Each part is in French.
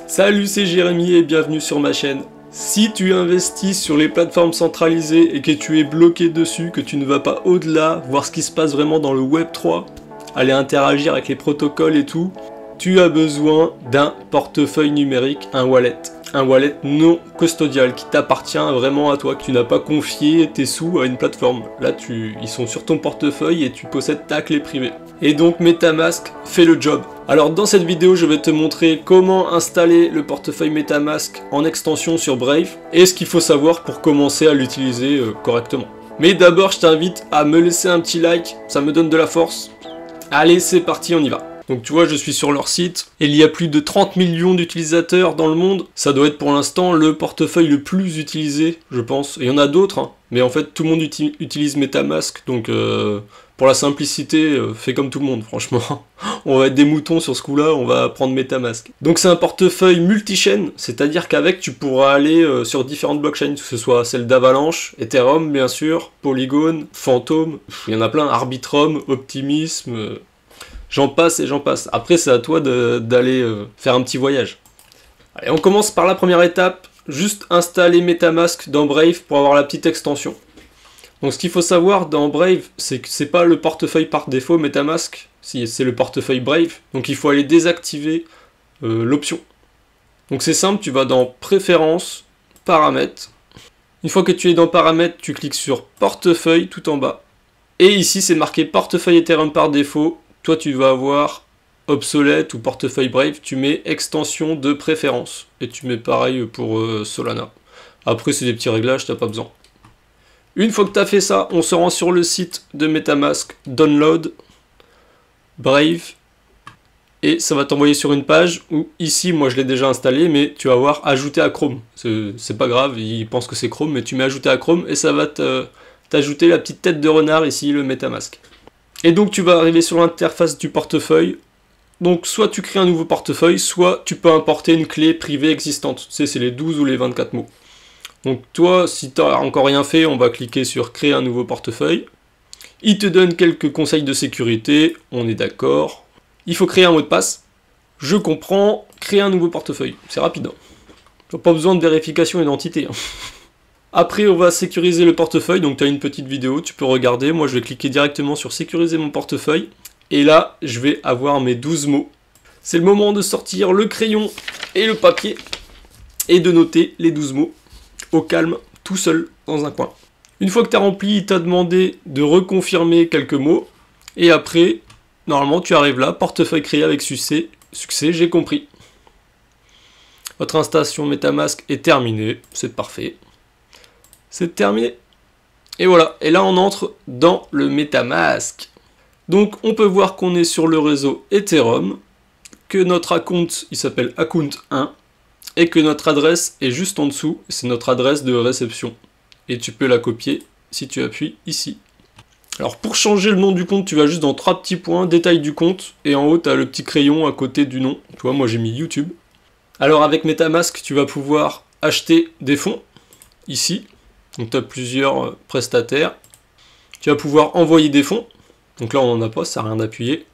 Salut, c'est Jérémy et bienvenue sur ma chaîne. Si tu investis sur les plateformes centralisées et que tu es bloqué dessus, que tu ne vas pas au-delà, voir ce qui se passe vraiment dans le Web 3, aller interagir avec les protocoles et tout, tu as besoin d'un portefeuille numérique, un wallet. Un wallet non custodial qui t'appartient vraiment à toi, que tu n'as pas confié tes sous à une plateforme. Là, ils sont sur ton portefeuille et tu possèdes ta clé privée. Et donc MetaMask fait le job. Alors dans cette vidéo, je vais te montrer comment installer le portefeuille MetaMask en extension sur Brave et ce qu'il faut savoir pour commencer à l'utiliser correctement. Mais d'abord, je t'invite à me laisser un petit like, ça me donne de la force. Allez, c'est parti, on y va. Donc tu vois, je suis sur leur site, et il y a plus de 30 millions d'utilisateurs dans le monde. Ça doit être pour l'instant le portefeuille le plus utilisé, je pense. Et il y en a d'autres, hein. Mais en fait tout le monde utilise MetaMask, donc pour la simplicité, fais comme tout le monde, franchement. On va être des moutons sur ce coup-là, on va prendre MetaMask. Donc c'est un portefeuille multi-chaîne, c'est-à-dire qu'avec tu pourras aller sur différentes blockchains, que ce soit celle d'Avalanche, Ethereum bien sûr, Polygon, Phantom, il y en a plein, Arbitrum, Optimism... J'en passe et j'en passe. Après, c'est à toi d'aller faire un petit voyage. Allez, on commence par la première étape. Juste installer MetaMask dans Brave pour avoir la petite extension. Donc, ce qu'il faut savoir dans Brave, c'est que c'est pas le portefeuille par défaut MetaMask. Si, c'est le portefeuille Brave. Donc, il faut aller désactiver l'option. Donc, c'est simple. Tu vas dans Préférences, Paramètres. Une fois que tu es dans Paramètres, tu cliques sur Portefeuille tout en bas. Et ici, c'est marqué Portefeuille Ethereum par défaut. Toi, tu vas avoir obsolète ou portefeuille Brave, tu mets extension de préférence. Et tu mets pareil pour Solana. Après, c'est des petits réglages, t'as pas besoin. Une fois que tu as fait ça, on se rend sur le site de MetaMask, Download, Brave. Et ça va t'envoyer sur une page où, ici, moi je l'ai déjà installé, mais tu vas voir ajouter à Chrome. C'est pas grave, il pense que c'est Chrome, mais tu mets ajouter à Chrome et ça va t'ajouter la petite tête de renard ici, le MetaMask. Et donc tu vas arriver sur l'interface du portefeuille. Donc soit tu crées un nouveau portefeuille, soit tu peux importer une clé privée existante. Tu sais, c'est les 12 ou les 24 mots. Donc toi, si tu n'as encore rien fait, on va cliquer sur créer un nouveau portefeuille. Il te donne quelques conseils de sécurité, on est d'accord. Il faut créer un mot de passe. Je comprends, créer un nouveau portefeuille. C'est rapide. Hein. Pas besoin de vérification d'identité. Hein. Après, on va sécuriser le portefeuille, donc tu as une petite vidéo, tu peux regarder. Moi, je vais cliquer directement sur sécuriser mon portefeuille. Et là, je vais avoir mes 12 mots. C'est le moment de sortir le crayon et le papier et de noter les 12 mots au calme, tout seul, dans un coin. Une fois que tu as rempli, il t'a demandé de reconfirmer quelques mots. Et après, normalement, tu arrives là, portefeuille créé avec succès, j'ai compris. Votre installation MetaMask est terminée, c'est parfait. C'est terminé. Et voilà. Et là, on entre dans le MetaMask. Donc, on peut voir qu'on est sur le réseau Ethereum, que notre compte, il s'appelle Account 1, et que notre adresse est juste en dessous. C'est notre adresse de réception. Et tu peux la copier si tu appuies ici. Alors, pour changer le nom du compte, tu vas juste dans 3 petits points, détail du compte, et en haut, tu as le petit crayon à côté du nom. Tu vois, moi, j'ai mis YouTube. Alors, avec MetaMask, tu vas pouvoir acheter des fonds, ici. Donc tu as plusieurs prestataires. Tu vas pouvoir envoyer des fonds. Donc là on n'en a pas, ça sert à rien d'appuyer.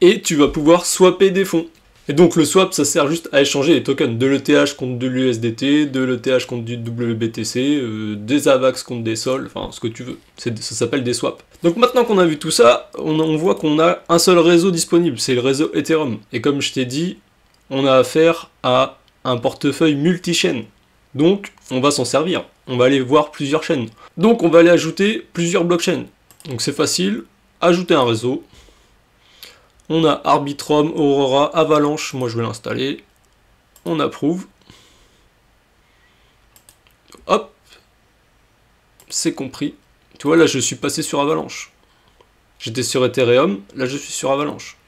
Et tu vas pouvoir swapper des fonds. Et donc le swap, ça sert juste à échanger les tokens de l'ETH contre de l'USDT, de l'ETH contre du WBTC, des AVAX contre des SOL, enfin ce que tu veux. Ça s'appelle des swaps. Donc maintenant qu'on a vu tout ça, on voit qu'on a un seul réseau disponible, c'est le réseau Ethereum. Et comme je t'ai dit, on a affaire à un portefeuille multi-chaîne. Donc, on va s'en servir. On va aller voir plusieurs chaînes. Donc, on va aller ajouter plusieurs blockchains. Donc, c'est facile. Ajouter un réseau. On a Arbitrum, Aurora, Avalanche. Moi, je vais l'installer. On approuve. Hop. C'est compris. Tu vois, là, je suis passé sur Avalanche. J'étais sur Ethereum. Là, je suis sur Avalanche.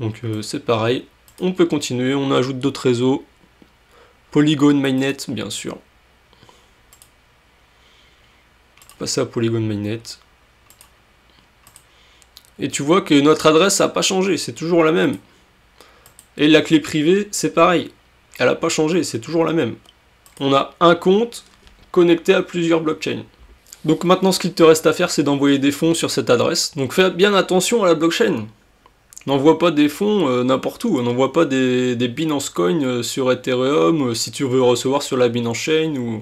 Donc, c'est pareil. On peut continuer. On ajoute d'autres réseaux. Polygon Mainnet, bien sûr. Passer à Polygon Mainnet. Et tu vois que notre adresse n'a pas changé, c'est toujours la même. Et la clé privée, c'est pareil. Elle n'a pas changé, c'est toujours la même. On a un compte connecté à plusieurs blockchains. Donc maintenant, ce qu'il te reste à faire, c'est d'envoyer des fonds sur cette adresse. Donc fais bien attention à la blockchain. N'envoie pas des fonds n'importe où, n'envoie pas des Binance Coin sur Ethereum si tu veux recevoir sur la Binance Chain ou...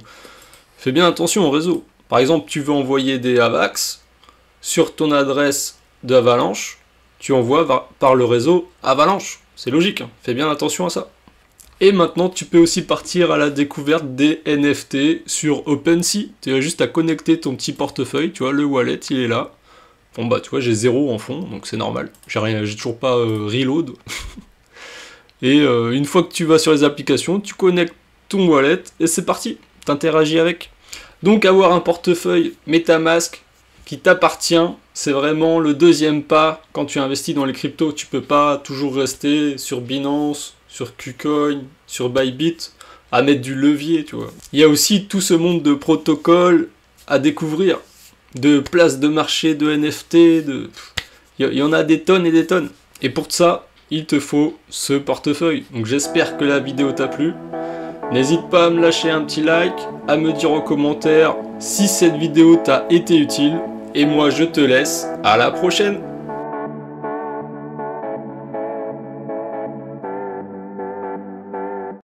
Fais bien attention au réseau. Par exemple, tu veux envoyer des AVAX sur ton adresse d'Avalanche, tu envoies par le réseau Avalanche. C'est logique, hein. Fais bien attention à ça. Et maintenant, tu peux aussi partir à la découverte des NFT sur OpenSea. Tu as juste à connecter ton petit portefeuille, tu vois, le wallet, il est là. Bon bah, tu vois, j'ai 0 en fond, donc c'est normal. J'ai toujours pas reload. Et une fois que tu vas sur les applications, tu connectes ton wallet et c'est parti. T'interagis avec. Donc avoir un portefeuille MetaMask qui t'appartient, c'est vraiment le deuxième pas quand tu investis dans les cryptos. Tu peux pas toujours rester sur Binance, sur KuCoin, sur Bybit, à mettre du levier, tu vois. Il y a aussi tout ce monde de protocoles à découvrir, de places de marché, de NFT, il y en a des tonnes et des tonnes. Et pour ça, il te faut ce portefeuille. Donc j'espère que la vidéo t'a plu. N'hésite pas à me lâcher un petit like, à me dire en commentaire si cette vidéo t'a été utile. Et moi je te laisse, à la prochaine!